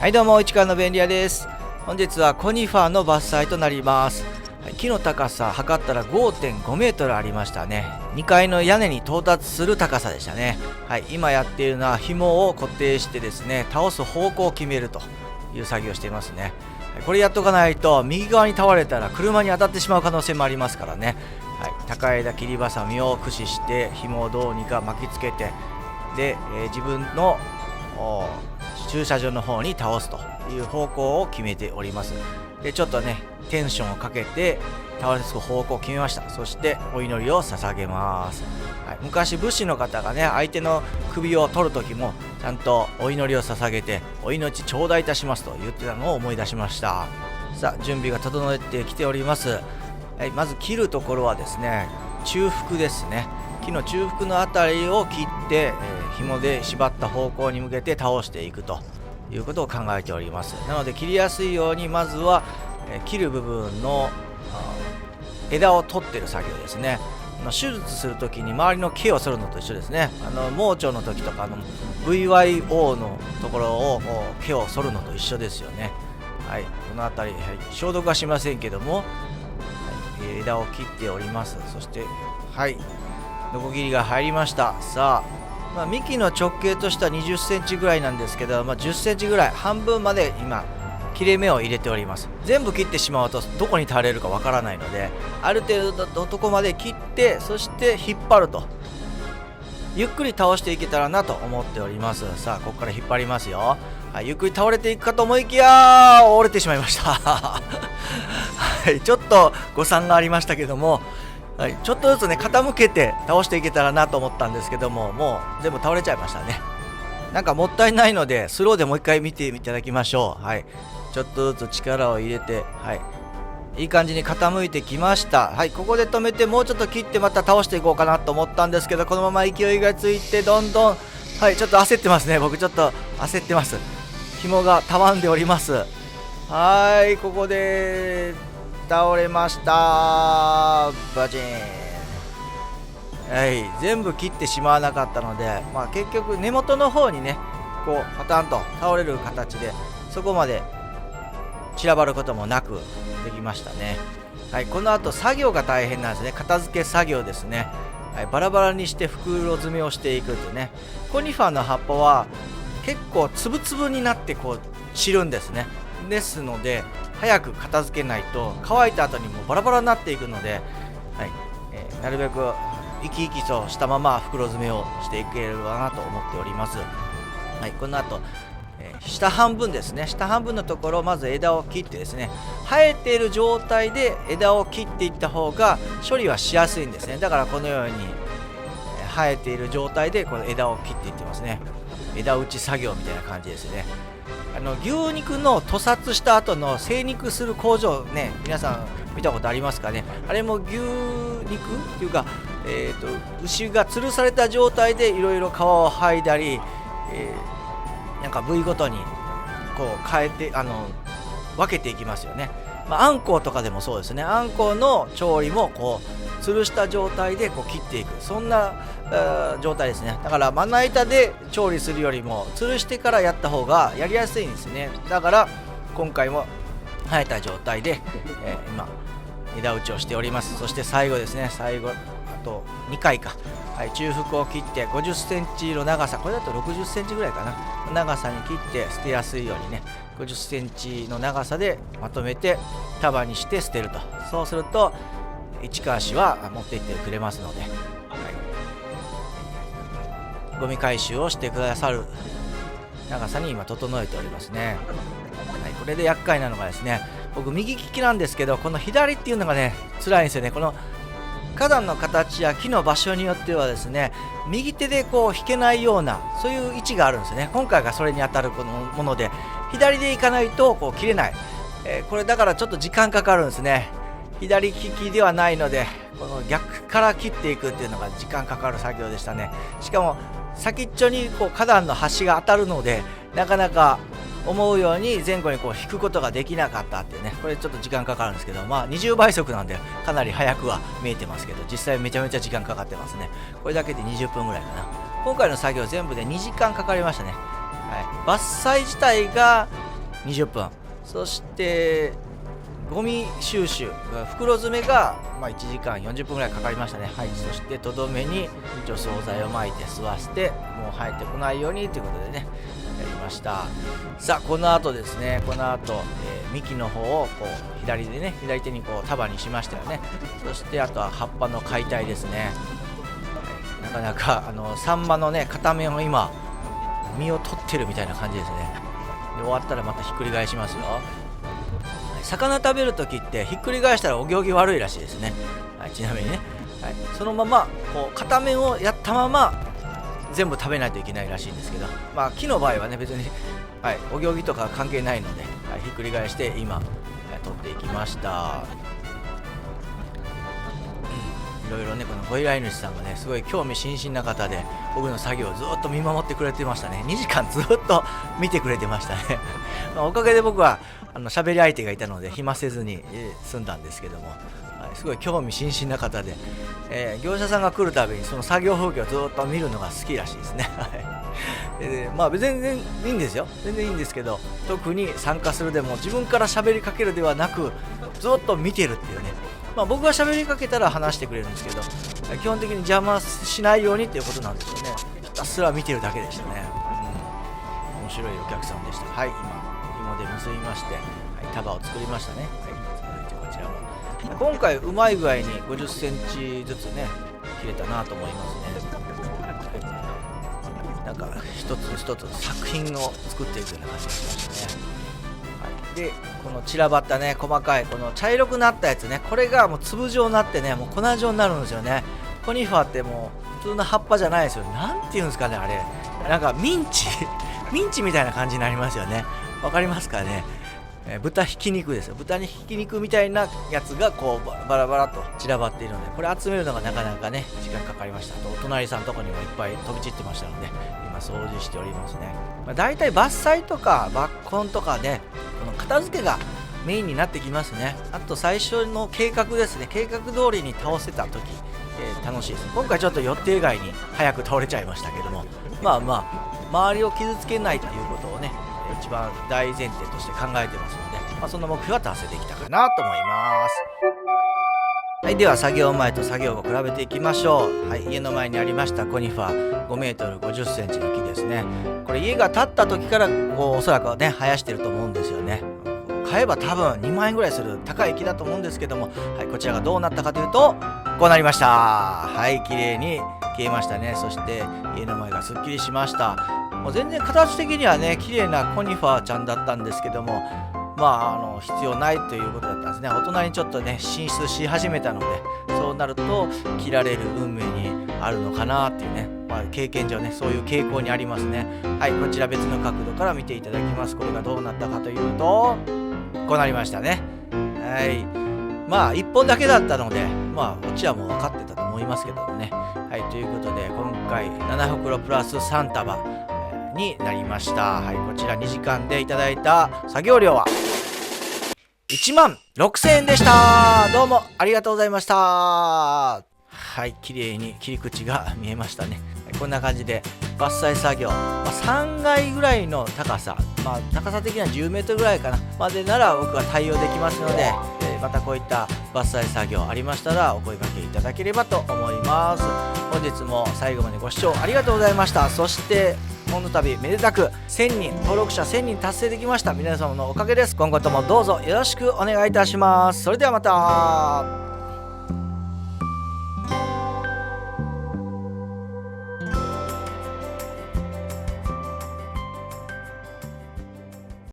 はいどうも、市川の便利屋です。本日はコニファーの伐採となります。木の高さ測ったら 5.5 メートルありましたね。2階の屋根に到達する高さでしたね。はい、今やっているのは紐を固定してですね、倒す方向を決めるという作業をしていますね。これやっとかないと右側に倒れたら車に当たってしまう可能性もありますからね。はい、高枝切りばさみを駆使して紐をどうにか巻きつけて、で、自分の駐車場の方に倒すという方向を決めております。でちょっとねテンションをかけて倒す方向を決めました。そしてお祈りを捧げます。はい、昔武士の方がね相手の首を取る時もちゃんとお祈りを捧げてお命頂戴いたしますと言ってたのを思い出しました。さあ準備が整ってきております。はい、まず切るところはですね中腹ですね。木の中腹のあたりを切って、紐で縛った方向に向けて倒していくということを考えております。なので切りやすいようにまずは、切る部分の枝を取ってる作業ですね。手術するときに周りの毛を剃るのと一緒ですね。盲腸の時とかVYO のところを毛を剃るのと一緒ですよね。はい、この辺り、消毒はしませんけども、はい、枝を切っております。そしてはいノコギリが入りました。さあ、幹の直径としては20センチぐらいなんですけど、10センチぐらい半分まで今切れ目を入れております。全部切ってしまうとどこに垂れるかわからないので、ある程度のとこまで切って、そして引っ張るとゆっくり倒していけたらなと思っております。さあここから引っ張りますよ。はい、ゆっくり倒れていくかと思いきや折れてしまいましたはい、ちょっと誤算がありましたけども、はい、ちょっとずつね傾けて倒していけたらなと思ったんですけども、もう全部倒れちゃいましたね。なんかもったいないのでスローでもう一回見ていただきましょう。はい、ちょっとずつ力を入れて、はい、いい感じに傾いてきました。はい、ここで止めてもうちょっと切ってまた倒していこうかなと思ったんですけど、このまま勢いがついてどんどん、はい、ちょっと焦ってますね。僕ちょっと焦ってます。紐がたわんでおります。はい、ここで倒れました。バチン。はい、全部切ってしまわなかったので、結局根元の方にねこうパタンと倒れる形でそこまで散らばることもなくできましたね。はい、この後作業が大変なんですね。片付け作業ですね。はい、バラバラにして袋詰めをしていくというね。コニファーの葉っぱは結構つぶつぶになってこう散るんですね。ですので早く片付けないと乾いた後にもバラバラになっていくので、はい、なるべく生き生きとしたまま袋詰めをしていければなと思っております。はい、この後、下半分ですね。下半分のところまず枝を切ってですね、生えている状態で枝を切っていった方が処理はしやすいんですね。だからこのように生えている状態でこの枝を切っていってますね。枝打ち作業みたいな感じですね。牛肉の屠殺した後の精肉する工場ね、皆さん見たことありますかね。あれも牛肉っていうか、牛が吊るされた状態でいろいろ皮を剥いだり、なんか部位ごとにこう変えて分けていきますよね。あんこうとかでもそうですね。あんこうの調理もこう吊るした状態でこう切っていく、そんな状態ですね。だからまな板で調理するよりも吊るしてからやった方がやりやすいんですね。だから今回も生えた状態で、今枝打ちをしております。そして最後ですね。最後あと2回か、はい、中腹を切って50センチの長さ、これだと60センチぐらいかな、長さに切って捨てやすいようにね50センチの長さでまとめて束にして捨てると。そうすると市川市は持って行ってくれますので、はい、ゴミ回収をしてくださる長さに今整えておりますね。はい、これで厄介なのがですね、僕右利きなんですけど、この左っていうのがね辛いんですよね。この花壇の形や木の場所によってはですね、右手でこう引けないようなそういう位置があるんですね。今回がそれに当たるこのもので、左でいかないとこう切れない、これだからちょっと時間かかるんですね。左利きではないので、この逆から切っていくっていうのが時間かかる作業でしたね。しかも先っちょにこう花壇の端が当たるので、なかなか思うように前後にこう引くことができなかったっていうね、これちょっと時間かかるんですけど、20倍速なんでかなり早くは見えてますけど、実際めちゃめちゃ時間かかってますね。これだけで20分ぐらいかな。今回の作業全部で2時間かかりましたね。はい、伐採自体が20分、そしてゴミ収集袋詰めが、1時間40分ぐらいかかりましたね。はい、そしてとどめに除草剤を撒いて吸わせて、もう生えてこないようにということでねやりました。さあこの後ですね、この後、幹の方をこう左でね、左手にこう束にしましたよね。そしてあとは葉っぱの解体ですね。なかなかサンマのね片面を今身を取ってるみたいな感じですね。で終わったらまたひっくり返しますよ。魚食べるときってひっくり返したらお行儀悪いらしいですね。はい、ちなみにね、はい、そのままこう片面をやったまま全部食べないといけないらしいんですけど、木の場合はね別に、はい、お行儀とか関係ないので、はい、ひっくり返して今、取っていきました。いろいろねこのご依頼主さんがねすごい興味津々な方で、僕の作業をずっと見守ってくれてましたね。2時間ずっと見てくれてましたねおかげで僕は喋り相手がいたので暇せずに済んだんですけども、すごい興味津々な方で、業者さんが来るたびにその作業風景をずっと見るのが好きらしいですね全然いいんですよ、全然いいんですけど、特に参加するでも自分から喋りかけるではなくずっと見てるっていうね。僕が喋りかけたら話してくれるんですけど、基本的に邪魔しないようにっていうことなんですよね。ひたすら見てるだけでしたね。面白いお客さんでした。はい、今紐で結びまして、はい、束を作りましたね。はい、続いてこちらも今回うまい具合に50センチずつね切れたなと思いますね。なんか一つ一つ作品を作っていくような感じがしましたね。でこの散らばったね細かいこの茶色くなったやつね、これがもう粒状になってね、もう粉状になるんですよね。コニファーってもう普通の葉っぱじゃないですよ。なんていうんですかね、あれなんかミンチみたいな感じになりますよね。わかりますかね。豚ひき肉ですよ。豚にひき肉みたいなやつがこうバラバラと散らばっているので、これ集めるのがなかなかね時間かかりました。とお隣さんのとこにもいっぱい飛び散ってましたので今掃除しておりますね。だいたい伐採とか抜根とかでこの片付けがメインになってきますね。あと最初の計画ですね。計画通りに倒せた時、楽しいです。今回ちょっと予定外に早く倒れちゃいましたけども、周りを傷つけないということをね一番大前提として考えてますので、その目標は達成できたかなと思います。はい、では作業前と作業後比べていきましょう。はい、家の前にありましたコニファー5メートル50センチの木ですね。これ家が建った時からこうおそらくね生やしてると思うんですよね。買えば多分2万円ぐらいする高い木だと思うんですけども、はい、こちらがどうなったかというとこうなりました。はい、綺麗に消えましたね。そして家の前がすっきりしました。もう全然形的にはね綺麗なコニファーちゃんだったんですけども、必要ないということだったんですね。大人にちょっとね進出し始めたので、そうなると切られる運命にあるのかなっていうね、経験上ねそういう傾向にありますね。はい、こちら別の角度から見ていただきます。これがどうなったかというとこうなりましたね。はい、1本だけだったのでこっちはもう分かってたと思いますけどもね。はい、ということで今回7袋プラス3束になりました。はい、こちら2時間でいただいた作業量は1万6000円でした。どうもありがとうございました。はい、綺麗に切り口が見えましたね。はい、こんな感じで伐採作業、3階ぐらいの高さ、高さ的には10メートルぐらいかなまでなら僕は対応できますので、またこういった伐採作業ありましたらお声掛けいただければと思います。本日も最後までご視聴ありがとうございました。そしてこの度めでたく1000人登録者1000人達成できました。皆様のおかげです。今後ともどうぞよろしくお願いいたします。それではまた。